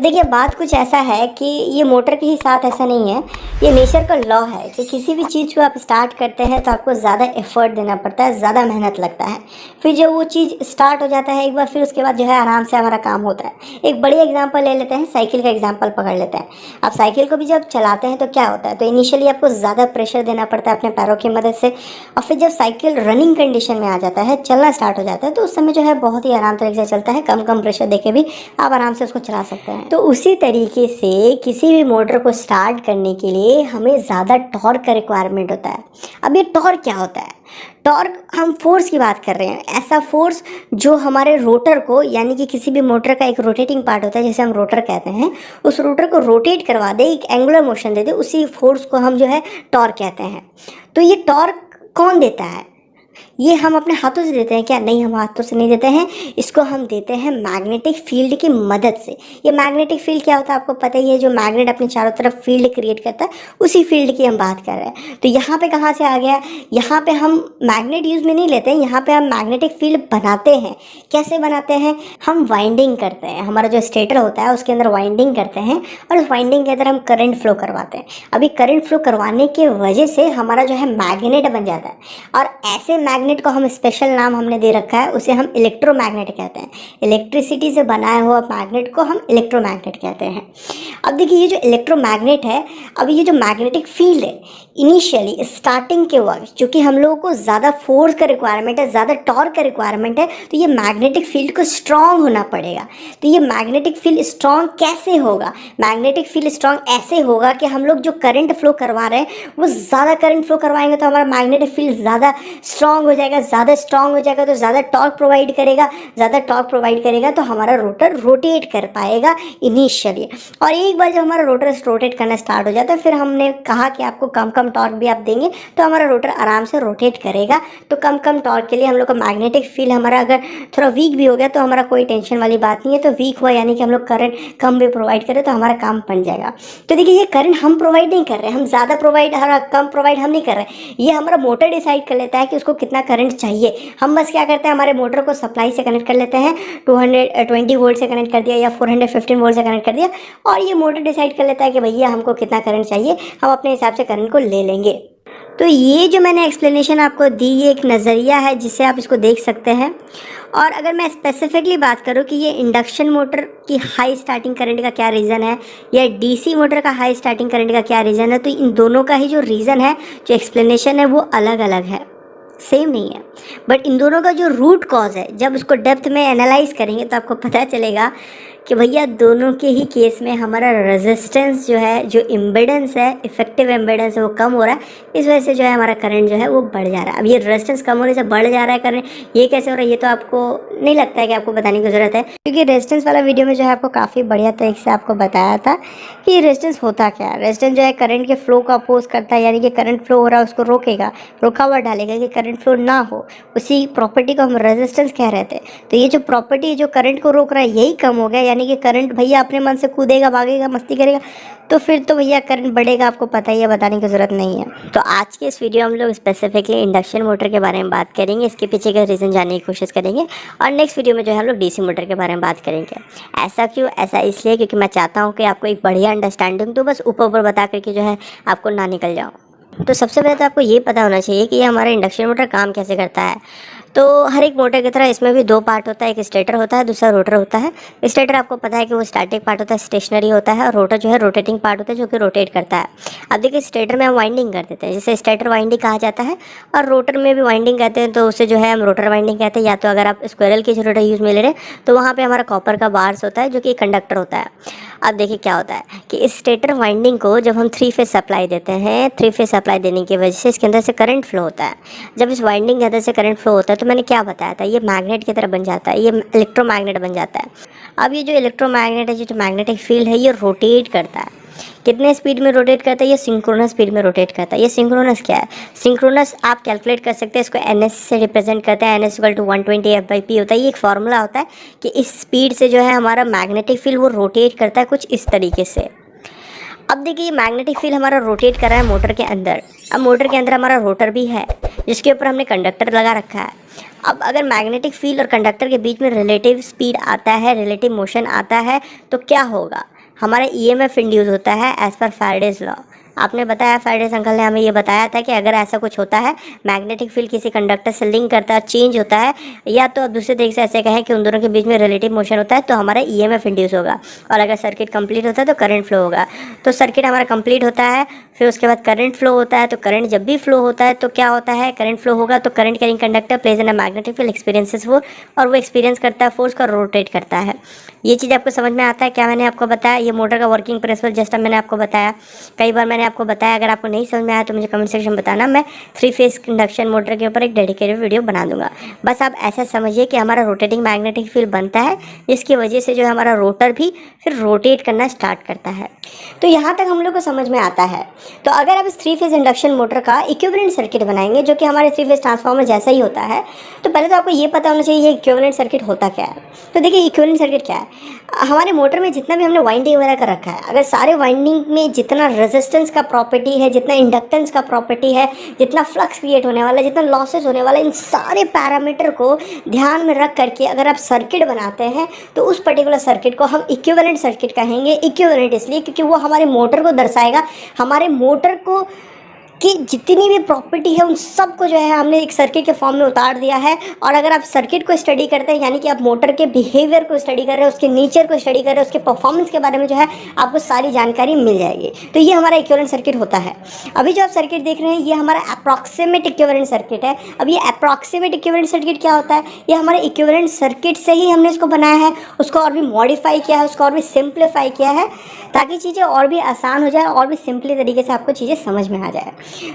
देखिए बात कुछ ऐसा है कि ये मोटर के ही साथ ऐसा नहीं है, ये नेचर का लॉ है कि किसी भी चीज़ को आप स्टार्ट करते हैं तो आपको ज़्यादा एफर्ट देना पड़ता है, ज़्यादा मेहनत लगता है। फिर जब वो चीज़ स्टार्ट हो जाता है एक बार, फिर उसके बाद जो है आराम से हमारा काम होता है। एक बड़ी एग्जांपल ले लेते हैं, साइकिल का एग्जांपल पकड़ लेते हैं। आप साइकिल को भी जब चलाते हैं तो क्या होता है, तो इनिशियली आपको ज़्यादा प्रेशर देना पड़ता है अपने पैरों की मदद से, और फिर जब साइकिल रनिंग कंडीशन में आ जाता है, चलना स्टार्ट हो जाता है, तो उस समय जो है बहुत ही आराम तरीके से चलता है, कम कम प्रेशर देके भी आप आराम से उसको चला सकते हैं। तो उसी तरीके से किसी भी मोटर को स्टार्ट करने के लिए हमें ज़्यादा टॉर्क का रिक्वायरमेंट होता है। अब ये टॉर्क क्या होता है? टॉर्क, हम फोर्स की बात कर रहे हैं, ऐसा फोर्स जो हमारे रोटर को, यानी कि किसी भी मोटर का एक रोटेटिंग पार्ट होता है जिसे हम रोटर कहते हैं, उस रोटर को रोटेट करवा दे, एक एंगुलर मोशन दे दे, उसी फोर्स को हम जो है टॉर्क कहते हैं। तो ये टॉर्क कौन देता है? ये हम अपने हाथों से देते हैं क्या? नहीं, हम हाथों से नहीं देते हैं, इसको हम देते हैं मैग्नेटिक फील्ड की मदद से। ये मैग्नेटिक फील्ड क्या होता है आपको पता ही है, जो मैग्नेट अपने चारों तरफ फील्ड क्रिएट करता है, उसी फील्ड की हम बात कर रहे हैं। तो यहाँ पे कहाँ से आ गया? यहाँ पे हम मैग्नेट यूज़ में नहीं लेते हैं, यहाँ पे हम मैग्नेटिक फील्ड बनाते हैं। कैसे बनाते हैं? हम वाइंडिंग करते हैं, हमारा जो स्टेटर होता है उसके अंदर वाइंडिंग करते हैं, और उस वाइंडिंग के अंदर हम करंट फ्लो करवाते हैं। अभी करंट फ्लो करवाने की वजह से हमारा जो है मैग्नेट बन जाता है, और ऐसे मैग्नेट को हम स्पेशल नाम हमने दे रखा है, उसे हम इलेक्ट्रोमैग्नेट कहते हैं। इलेक्ट्रिसिटी से बनाया हुआ मैग्नेट को हम इलेक्ट्रोमैग्नेट कहते हैं। अब देखिए ये जो इलेक्ट्रोमैग्नेट है, अब ये जो मैग्नेटिक फील्ड है, इनिशियली स्टार्टिंग के वक्त चूँकि हम लोगों को ज़्यादा फोर्स का रिक्वायरमेंट है, ज़्यादा टॉर्क का रिक्वायरमेंट है, तो ये मैग्नेटिक फील्ड को स्ट्रॉन्ग होना पड़ेगा। तो ये मैग्नेटिक फील्ड स्ट्रॉन्ग कैसे होगा? मैग्नेटिक फील्ड स्ट्रॉन्ग ऐसे होगा कि हम लोग जो करंट फ्लो करवा रहे हैं वो ज़्यादा करंट फ्लो करवाएंगे तो हमारा मैग्नेटिक फील्ड ज़्यादा स्ट्रॉन्ग हो जाएगा, ज़्यादा स्ट्रॉन्ग हो जाएगा तो ज़्यादा टॉर्क प्रोवाइड करेगा, ज़्यादा टॉर्क प्रोवाइड करेगा तो हमारा रोटर रोटेट कर पाएगा इनिशियली। और एक बार जब हमारा रोटर रोटेट करना स्टार्ट हो जाता है, फिर हमने कहा कि आपको कम कम टॉर्क भी आप देंगे तो हमारा रोटर आराम से रोटेट करेगा। तो कम कम टॉर्क के लिए हम लोग का मैग्नेटिक फील्ड हमारा अगर थोड़ा वीक भी हो गया तो हमारा कोई टेंशन वाली बात नहीं है। तो वीक हुआ यानी कि हम लोग करंट कम भी प्रोवाइड करें तो हमारा काम बन जाएगा। तो देखिए ये करंट हम प्रोवाइड नहीं कर रहे हैं, हम ज़्यादा प्रोवाइड कम प्रोवाइड हम नहीं कर रहे हैं, ये हमारा मोटर डिसाइड कर लेता है कि उसको कितना करंट चाहिए। हम बस क्या करते हैं, हमारे मोटर को सप्लाई से कनेक्ट कर लेते हैं, 220 वोल्ट से कनेक्ट कर दिया या 415 वोल्ट से कनेक्ट कर दिया, और ये मोटर डिसाइड कर लेता है कि भैया हमको कितना करंट चाहिए, हम अपने हिसाब से करंट को ले लेंगे। तो ये जो मैंने एक्सप्लेनेशन आपको दी, ये एक नज़रिया है जिससे आप इसको देख सकते हैं। और अगर मैं स्पेसिफिकली बात करूँ कि ये इंडक्शन मोटर की हाई स्टार्टिंग करंट का क्या रीज़न है या डीसी मोटर का हाई स्टार्टिंग करंट का क्या रीज़न है, तो इन दोनों का ही जो रीज़न है, जो एक्सप्लेनेशन है, वो अलग अलग है, सेम नहीं है। बट इन दोनों का जो रूट कॉज है, जब उसको डेप्थ में एनालाइज करेंगे तो आपको पता चलेगा कि भैया दोनों के ही केस में हमारा रेजिस्टेंस जो है, जो इम्पिडेंस है, इफेक्टिव इम्पिडेंस है, वो कम हो रहा है। इस वजह से जो है हमारा करंट जो है वो बढ़ जा रहा है। अब ये रेजिस्टेंस कम होने से बढ़ जा रहा है करंट, ये कैसे हो रहा है, ये तो आपको नहीं लगता है कि आपको बताने की ज़रूरत है, क्योंकि रेजिस्टेंस वाला वीडियो में जो है आपको काफ़ी बढ़िया तरीके से आपको बताया था कि रेजिस्टेंस होता क्या है। रेजिस्टेंस जो है करंट के फ्लो को अपोज करता है, यानी कि करंट फ्लो हो रहा है उसको रोकेगा, रुकावट डालेगा कि करंट फ्लो ना हो। उसी प्रॉपर्टी को हम रेजिस्टेंस कह रहे थे। तो ये जो प्रॉपर्टी जो करंट को रोक रहा है, यही कम हो गया, यानी कि करंट भैया अपने मन से कूदेगा, भागेगा, मस्ती करेगा, तो फिर तो भैया करंट बढ़ेगा, आपको पता ही है, बताने की ज़रूरत नहीं है। तो आज के इस वीडियो में हम लोग स्पेसिफिकली इंडक्शन मोटर के बारे में बात करेंगे, इसके पीछे का रीज़न जानने की कोशिश करेंगे, और नेक्स्ट वीडियो में जो है हम लोग डीसी मोटर के बारे में बात करेंगे। ऐसा क्यों? ऐसा इसलिए क्योंकि मैं चाहता हूँ कि आपको एक बढ़िया अंडरस्टैंडिंग, तो बस ऊपर ऊपर बता करके जो है आपको ना निकल जाओ। तो सबसे पहले तो आपको ये पता होना चाहिए कि ये हमारा इंडक्शन मोटर काम कैसे करता है। तो हर एक मोटर की तरह इसमें भी दो पार्ट होता है, एक स्टेटर होता है, दूसरा रोटर होता है। स्टेटर आपको पता है कि वो स्टैटिक पार्ट होता है, स्टेशनरी होता है, और रोटर जो है रोटेटिंग पार्ट होता है जो कि रोटेट करता है। अब देखिए स्टेटर में हम वाइंडिंग कर देते हैं, जैसे स्टेटर वाइंडिंग कहा जाता है, और रोटर में भी वाइंडिंग कहते हैं, तो उसे जो है हम रोटर वाइंडिंग कहते हैं। या तो अगर आप स्क्वायरल की रोटर यूज़ में ले रहे हैं तो वहाँ पर हमारा कॉपर का बार्स होता है जो कि कंडक्टर होता है। अब देखिए क्या होता है कि इस स्टेटर वाइंडिंग को जब हम 3 फेज सप्लाई देते हैं, 3 फेज सप्लाई देने की वजह से इसके अंदर से करंट फ्लो होता है। जब इस वाइंडिंग के अंदर से करंट फ्लो होता है तो मैंने क्या बताया था, ये मैग्नेट की तरह बन जाता है, ये इलेक्ट्रोमैग्नेट बन जाता है। अब ये जो इलेक्ट्रोमैग्नेट है, जो मैग्नेटिक फील्ड है, ये रोटेट करता है। कितने स्पीड में रोटेट करता है? ये सिंक्रोनस स्पीड में रोटेट करता है। ये सिंक्रोनस क्या है? सिंक्रोनस आप कैलकुलेट कर सकते हैं, इसको NS से रिप्रेजेंट करते हैं। NS = 120 F/P होता है। ये एक फार्मूला होता है कि इस स्पीड से जो है हमारा मैग्नेटिक फील्ड वो रोटेट करता है कुछ इस तरीके से। अब देखिए ये मैग्नेटिक फील्ड हमारा रोटेट कर रहा है मोटर के अंदर। अब मोटर के अंदर हमारा रोटर भी है जिसके ऊपर हमने कंडक्टर लगा रखा है। अब अगर मैग्नेटिक फील्ड और कंडक्टर के बीच में रिलेटिव स्पीड आता है, रिलेटिव मोशन आता है, तो क्या होगा? हमारा ईएमएफ इंड्यूस होता है एज पर फैराडेज लॉ। आपने बताया, फैराडेज अंकल ने हमें ये बताया था कि अगर ऐसा कुछ होता है, मैग्नेटिक फील्ड किसी कंडक्टर से लिंक करता है, चेंज होता है, या तो अब दूसरे तरीके से ऐसे कहें कि उन दोनों के बीच में रिलेटिव मोशन होता है, तो हमारा ईएमएफ इंड्यूस होगा। और अगर सर्किट कंप्लीट होता है तो करंट फ्लो होगा। तो सर्किट हमारा कंप्लीट होता है, फिर उसके बाद करंट फ्लो होता है। तो करंट जब भी फ्लो होता है तो क्या होता है? करंट फ्लो होगा तो current carrying conductor place in a magnetic field experiences force, और वो एक्सपीरियंस करता है फोर्स का, रोटेट करता है। ये चीज़ आपको समझ में आता है? क्या मैंने आपको बताया? ये मोटर का वर्किंग प्रिंसिपल जस्ट अब मैंने आपको बताया, कई बार मैंने आपको बताया। अगर आपको नहीं समझ में आया तो मुझे कमेंट सेक्शन में बताना, मैं 3 फेज इंडक्शन मोटर के ऊपर एक डेडिकेटेड वीडियो बना दूंगा। बस आप ऐसा समझिए कि हमारा रोटेटिंग मैग्नेटिक फील्ड बनता है, जिसकी वजह से जो है हमारा रोटर भी फिर रोटेट करना स्टार्ट करता है। तो यहाँ तक हम लोग को समझ में आता है। तो अगर आप इस 3 फेज इंडक्शन मोटर का इक्विवेलेंट सर्किट बनाएंगे, जो कि हमारे 3 फेज ट्रांसफार्मर जैसा ही होता है, तो पहले तो आपको ये पता होना चाहिए ये इक्विवेलेंट सर्किट होता क्या है। तो देखिए, इक्विवेलेंट सर्किट क्या है? हमारे मोटर में जितना भी हमने वाइंडिंग वगैरह कर रखा है, अगर सारे वाइंडिंग में जितना रेजिस्टेंस का प्रॉपर्टी है, जितना इंडक्टेंस का प्रॉपर्टी है, जितना फ्लक्स क्रिएट होने वाला है, जितना लॉसेस होने वाला है, इन सारे पैरामीटर को ध्यान में रख करके अगर आप सर्किट बनाते हैं, तो उस पर्टिकुलर सर्किट को हम इक्विवेलेंट सर्किट कहेंगे। इक्विवेलेंट इसलिए क्योंकि वो हमारे मोटर को दर्शाएगा, हमारे मोटर को कि जितनी भी प्रॉपर्टी है उन सब को जो है हमने एक सर्किट के फॉर्म में उतार दिया है। और अगर आप सर्किट को स्टडी करते हैं, यानी कि आप मोटर के बिहेवियर को स्टडी कर रहे हैं, उसके नेचर को स्टडी कर रहे हैं, उसके परफॉर्मेंस के बारे में जो है आपको सारी जानकारी मिल जाएगी। तो ये हमारा इक्विवेलेंट सर्किट होता है। अभी जो आप सर्किट देख रहे हैं, ये हमारा अप्रॉक्सीमेट इक्विवेलेंट सर्किट है। अब ये अप्रॉक्सीमेट इक्विवेलेंट सर्किट क्या होता है? ये हमारे इक्विवेलेंट सर्किट से ही हमने इसको बनाया है, उसको और भी मॉडिफाई किया है, उसको और भी सिंप्लीफाई किया है, ताकि चीज़ें और भी आसान हो जाए और भी सिंपली तरीके से आपको चीज़ें समझ में आ जाए।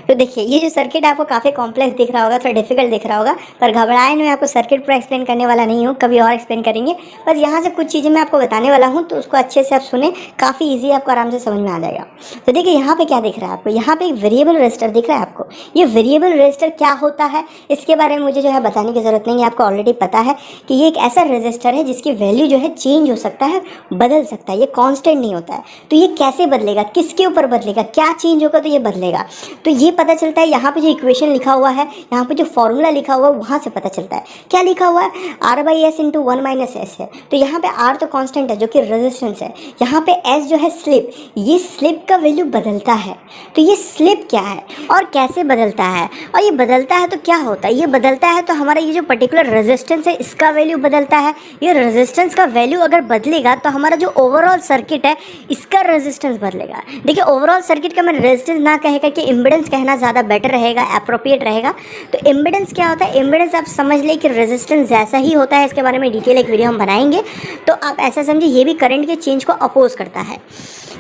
तो देखिए, ये जो सर्किट आपको काफ़ी कॉम्प्लेक्स दिख रहा होगा, थोड़ा डिफिकल्ट दिख रहा होगा, पर घबराए नहीं, मैं आपको सर्किट पूरा एक्सप्लेन करने वाला नहीं हूँ, कभी और एक्सप्लेन करेंगे। बस यहाँ से कुछ चीज़ें मैं आपको बताने वाला हूँ, तो उसको अच्छे से आप सुने, काफ़ी ईजी आपको आराम से समझ में आ जाएगा। तो देखिए, यहाँ पे क्या दिख रहा है आपको? यहाँ पे एक वेरिएबल रेजिस्टर दिख रहा है आपको। ये वेरिएबल रेजिस्टर क्या होता है, इसके बारे में मुझे जो है बताने की ज़रूरत नहीं है, आपको ऑलरेडी पता है कि ये एक ऐसा रेजिस्टर है जिसकी वैल्यू जो है चेंज हो सकता है, बदल सकता है, ये कॉन्स्टेंट नहीं होता है। तो ये कैसे बदलेगा, किसके ऊपर बदलेगा, क्या चेंज होगा तो ये बदलेगा? तो ये पता चलता है यहाँ पे जो इक्वेशन लिखा हुआ है, यहाँ पे जो फॉर्मूला लिखा हुआ है, वहाँ से पता चलता है। क्या लिखा हुआ है? R/S × 1 - S है। तो यहाँ पे R तो कांस्टेंट है, जो कि रेजिस्टेंस है। यहाँ पे S जो है स्लिप, ये स्लिप का वैल्यू बदलता है। तो ये स्लिप क्या है और कैसे बदलता है, और ये बदलता है तो क्या होता है? ये बदलता है तो हमारा ये जो पर्टिकुलर रेजिस्टेंस है, इसका वैल्यू बदलता है। ये रेजिस्टेंस का वैल्यू अगर बदलेगा तो हमारा जो ओवरऑल सर्किट है, इसका रेजिस्टेंस बदलेगा। देखिए, ओवरऑल सर्किट का मैं रेजिस्टेंस ना कहेगा कि इम्पीडेंस कहना ज़्यादा बेटर रहेगा, अप्रोप्रिएट रहेगा। तो इम्पीडेंस क्या होता है? इम्पीडेंस आप समझ लें कि रेजिस्टेंस जैसा ही होता है, इसके बारे में डिटेल एक वीडियो हम बनाएंगे। तो आप ऐसा समझिए, ये भी करंट के चेंज को अपोज करता है,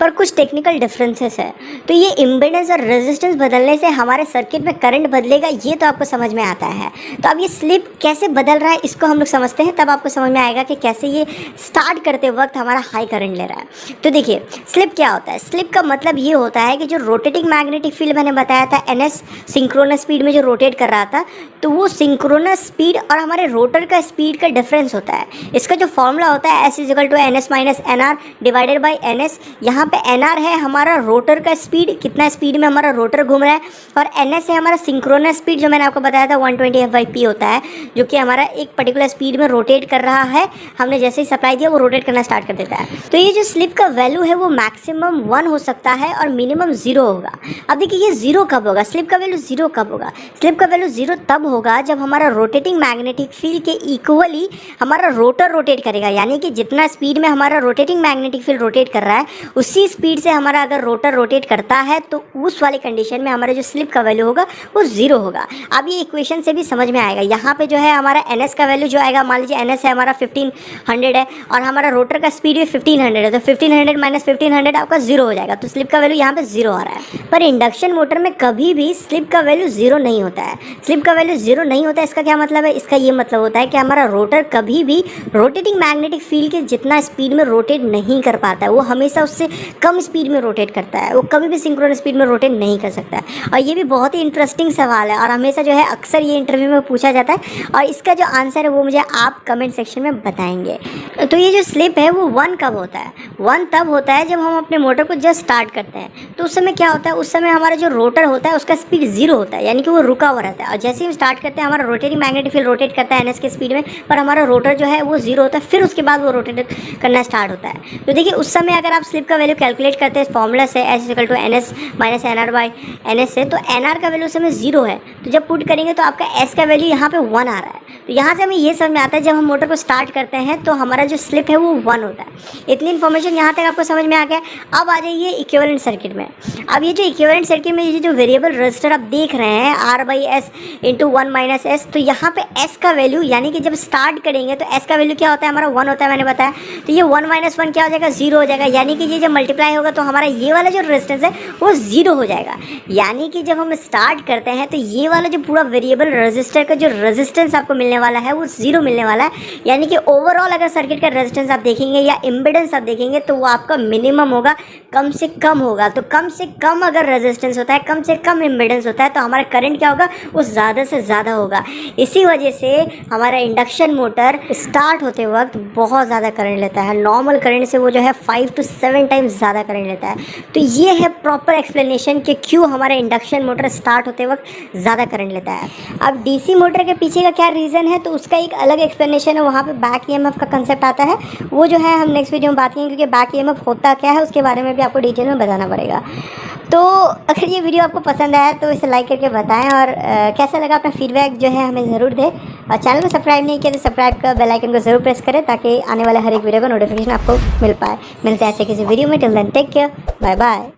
पर कुछ टेक्निकल डिफरेंसेस है। तो ये इम्पीडेंस और रेजिस्टेंस बदलने से हमारे सर्किट में करंट बदलेगा, ये तो आपको समझ में आता है। तो अब ये स्लिप कैसे बदल रहा है, इसको हम लोग समझते हैं, तब आपको समझ में आएगा कि कैसे ये स्टार्ट करते वक्त हमारा हाई करंट ले रहा है। तो देखिए, स्लिप क्या होता है? स्लिप का मतलब ये होता है कि जो रोटेटिंग मैग्नेटिक फील्ड मैंने बताया था, NS सिंक्रोनस स्पीड में जो रोटेट कर रहा था, तो वो सिंक्रोनस स्पीड और हमारे रोटर का स्पीड का डिफरेंस होता है। इसका जो फॉर्मूला होता है, S = NS - NR / NS। यहाँ पे NR है हमारा रोटर का स्पीड, कितना स्पीड में हमारा रोटर घूम रहा है, और NS है हमारा सिंक्रोनस स्पीड, जो मैंने आपको बताया था 120 F/p होता है, जो कि हमारा एक पर्टिकुलर स्पीड में रोटेट कर रहा है। हमने जैसे ही सप्लाई दिया, वो रोटेट करना स्टार्ट कर देता है। तो ये जो स्लिप का वैल्यू है, वो मैक्सिमम 1 हो सकता है और मिनिमम 0 होगा। अब देखिए, ये 0 कब होगा? स्लिप का वैल्यू 0 कब होगा? स्लिप का वैल्यू 0 तब होगा जब हमारा रोटेटिंग मैग्नेटिक फील्ड के इक्वली हमारा रोटर रोटेट करेगा। यानी कि जितना स्पीड में हमारा रोटेटिंग मैग्नेटिक फील्ड रोटेट कर रहा है, उसी स्पीड से हमारा अगर रोटर रोटेट करता है, तो उस वाली कंडीशन में हमारा जो स्लिप का वैल्यू होगा वो 0 होगा। अब ये इक्वेशन से भी समझ में आएगा। यहाँ पे जो है हमारा NS का वैल्यू जो आएगा, मान लीजिए NS है हमारा 1500 है, और हमारा रोटर का स्पीड भी 1500 है, तो 1500 - 1500 आपका 0 हो जाएगा। तो स्लिप का वैल्यू यहाँ पे 0 आ रहा है। पर इंडक्शन मोटर में कभी भी स्लिप का वैल्यू 0 नहीं होता है। स्लिप का वैल्यू 0 नहीं होता है, इसका क्या मतलब है? इसका ये मतलब होता है कि हमारा रोटर कभी भी रोटेटिंग मैग्नेटिक फील्ड के जितना स्पीड में रोटेट नहीं कर पाता है, वो हमेशा उससे कम स्पीड में रोटेट करता है। वो कभी भी सिंक्रोनस स्पीड में रोटेट नहीं कर सकता है। और ये भी बहुत ही इंटरेस्टिंग सवाल है, और हमेशा जो है अक्सर ये इंटरव्यू में पूछा जाता है, और इसका जो आंसर है वो मुझे आप कमेंट सेक्शन में बताएंगे। तो ये जो स्लिप है वो 1 कब होता है? 1 तब होता है जब हम अपने मोटर को जस्ट स्टार्ट करते हैं। तो उस समय क्या होता है? उस समय हमारा जो रोटर होता है उसका स्पीड 0 होता है, यानी कि वो रुका हुआ रहता है। और जैसे ही हम स्टार्ट करते हैं हमारा रोटेटिंग मैग्नेटिक फील्ड रोटेट करता है ns के स्पीड में, पर हमारा रोटर जो है वो 0 होता है, फिर उसके बाद वो रोटेट करना स्टार्ट होता है। तो देखिए उस समय अगर आप स्लिप का वैल्यू कैलकुलेट करते हैं फॉर्मूला से s equal to ns minus nr/ns से, तो nr का वैल्यू उस समय 0 है, तो जब पुट करेंगे तो आपका s का वैल्यू यहाँ पे 1 आ रहा है। तो यहाँ से हमें ये समझ में आता है जब हम मोटर को स्टार्ट करते हैं तो हमारा जो स्लिप है वो 1 होता है। इतनी इन्फॉर्मेशन यहाँ तक आपको समझ में आ गया। अब आ जाइए इक्विवेलेंट सर्किट में। अब ये जो इक्विवेलेंट सर्किट में ये जो वेरिएबल रजिस्टर आप देख रहे हैं r/s इंटू 1 माइनस s, तो यहाँ पे s का वैल्यू यानी कि जब स्टार्ट करेंगे तो s का वैल्यू क्या होता है हमारा 1 होता है, मैंने बताया। तो ये 1 माइनस 1 क्या हो जाएगा 0 हो जाएगा, यानी कि ये जब मल्टीप्लाई होगा तो हमारा ये वाला जो रेजिस्टेंस है वो 0 हो जाएगा। यानी कि जब हम स्टार्ट करते हैं तो ये वाला जो पूरा वेरिएबल रजिस्टर का जो रेजिस्टेंस आपको मिलने वाला है वो 0 मिलने वाला है। यानी कि ओवरऑल अगर सर्किट का रेजिस्टेंस आप देखेंगे या इम्पीडेंस आप देखेंगे तो वो आपका मिनिमम होगा, कम से कम होगा। तो कम से कम अगर रेजिस्टेंस होता है, कम से कम इम्पीडेंस होता है, तो हमारा करंट क्या होगा वो ज़्यादा से ज़्यादा होगा। इसी वजह से हमारा इंडक्शन मोटर स्टार्ट होते वक्त बहुत ज़्यादा करंट लेता है। नॉर्मल करंट से वो जो है 5 to 7 टाइम्स ज़्यादा करंट लेता है। तो ये है प्रॉपर एक्सप्लेनेशन कि क्यों हमारा इंडक्शन मोटर स्टार्ट होते वक्त ज़्यादा करंट लेता है। अब डीसी मोटर के पीछे का क्या रीज़न है तो उसका एक अलग एक्सप्लेनेशन है, वहाँ पे बैक ईएमएफ का कंसेप्ट आता है। वो जो है हम नेक्स्ट वीडियो में बात करेंगे, क्योंकि बैक ईएमएफ होता क्या है उसके बारे में भी आपको डिटेल में बताना पड़ेगा। तो अगर ये वीडियो आपको पसंद आया तो इसे लाइक करके बताएं, और कैसा लगा अपना फीडबैक जो है हमें ज़रूर दें। और चैनल को सब्सक्राइब नहीं किया तो सब्सक्राइब कर बेल आइकन को ज़रूर प्रेस करें ताकि आने वाले हर एक वीडियो का नोटिफिकेशन आपको मिल पाए। मिलते हैं ऐसे किसी वीडियो में। Till then take care, bye bye.